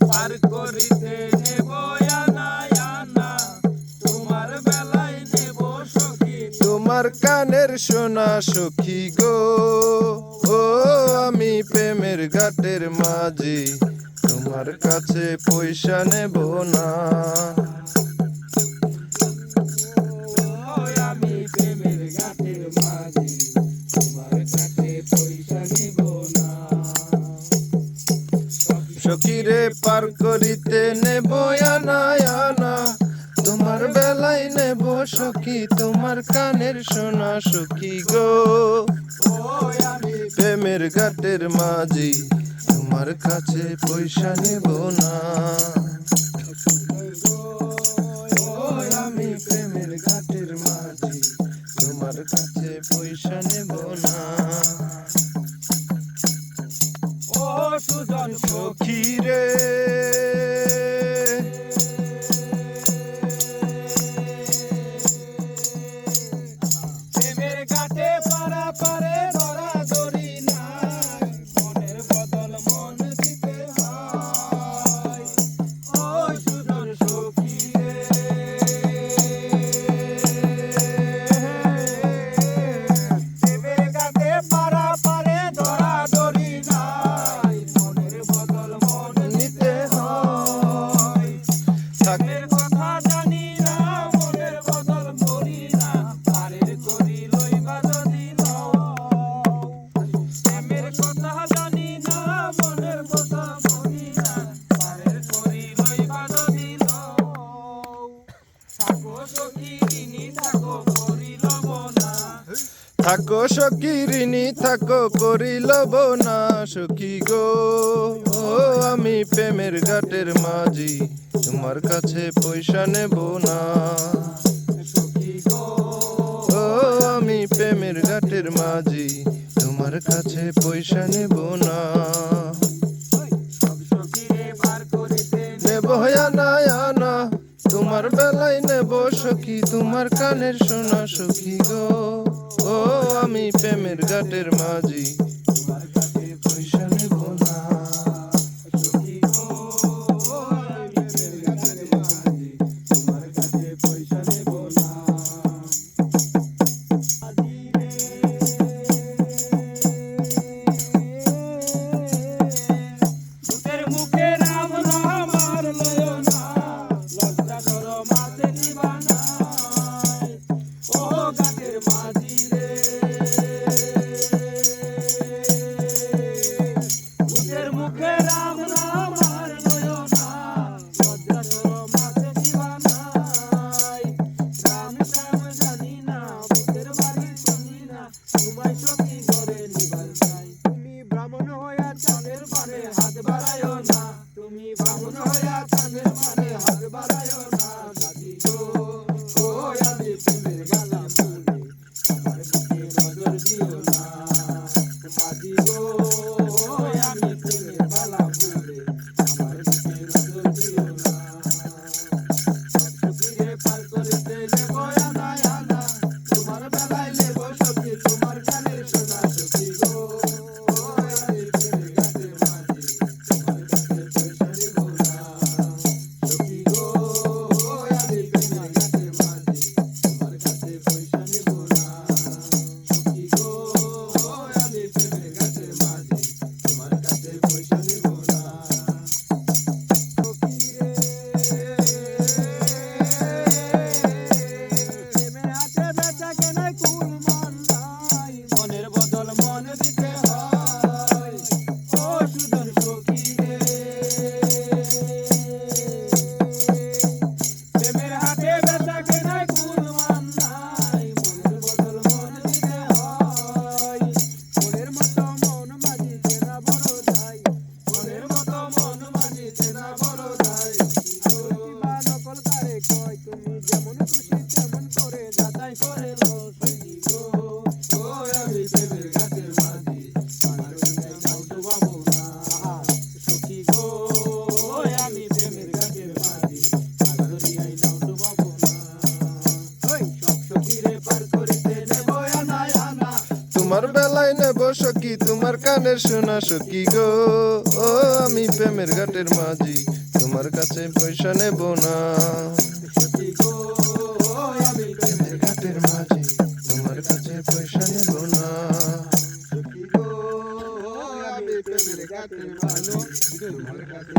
পার করিতে নেব আনা আনা, তোমার বেলায় নেব সখী তোমার কানের সোনা সখী গো। ও আমি প্রেমের ঘাটের মাঝি, তোমার কাছে পয়সা নেব না। আমি প্রেমের ঘাটের মাঝি, তোমার কাছে পয়সা নেব না। সখীরে পার করিতে নেব আনা আনা, তোমার বেলায় নেব সখী তোমার কানের সোনা সখী গো। আমি প্রেমের ঘাটের মাঝি, তোমার কাছে পয়সা নেব না। আমি প্রেমের ঘাটের মাঝি, তোমার কাছে পয়সা নেব না। ও সুজন সখী রে প্রেমের ঘাটে পারা পারে ধরা ধরি নাই, মনের বদল মন দিতে হয়। ও সুজন সখী রে, প্রেমের ঘাটে পারা পারে ধরা ধরি নাই, মনের বদল মন নিতে হয়। প্রেমের কথা জানি না, মনের বদল মরি না, পারের করি লইবা যদি লও। প্রেমের কথা জানি না, মনের কথা মরি না, পারের করি লইবা যদি লও। থাকো সখী ঋণী থাকো করি লব না, থাকো সখী ঋণী থাকো করি লব না সখী গো। ও আমি প্রেমের ঘাটের মাঝি, তোমার কাছে পয়সা নেব না। সখী গো ও আমি প্রেমের ঘাটের মাঝি, তোমার কাছে পয়সা নেব না। সব সখীরে পার করিতে নেব আনা আনা, তোমার বেলায় নেব সখী তোমার কানের সোনা সখী গো। ও আমি প্রেমের ঘাটের মাঝি, তোমার কাছে পয়সা নেব না। সখী গো, আমি প্রেমের ঘাটের মাঝি, তোমার কাছে পয়সা নেব না। ভূতের মুখে রাম নাম আর লয়ো না, লজ্জা করো মাঝে দিবানাই। ও ঘাটের মাঝি রে, ভূতের মুখে রাম নাম আর লয়ো না, লজ্জা করো মাঝে দিবানাই। রাম শ্যাম জানি না, ভূতের বাড়ি চিনি না, তোমায় সখী করে নিবার চাই। তুমি ব্রাহ্মণ হইয়া চাঁদের পারে হাত বাড়ায়ো না, তুমি ব্রাহ্মণ হইয়া চাঁদের পারে হাত বাড়ায়ো না। মাঝি গো, ও আমি প্রেমের গালা মনে, আমার দিকে নজর দিও না। মাঝি গো, আমি প্রেমের গালা মনে, আমার দিকে নজর দিও না। সখীরে পার করিতে নেব আনা আনা, তোমার বেলায় নেব সখী তোমার কানের সোনা সখী গো। আমি প্রেমের ঘাটের মাঝি, তোমার কাছে পয়সা নেব না। সখী গো, আমি প্রেমের ঘাটের মাঝি, তোমার কাছে পয়সা নেব না। সখী গো, আমি প্রেমের ঘাটের মাঝি, তোমার কাছে পয়সা নেব না। সখী তোমার কানের শোনা সখী গো ও আমি প্রেমের ঘাটের মাঝি তোমার কাছে পয়সা নেব না সখী গো আমি প্রেমের ঘাটের মাঝি তোমার কাছে পয়সা নেব না সখী গো আমি প্রেমের ঘাটের মাঝি তোমার কাছে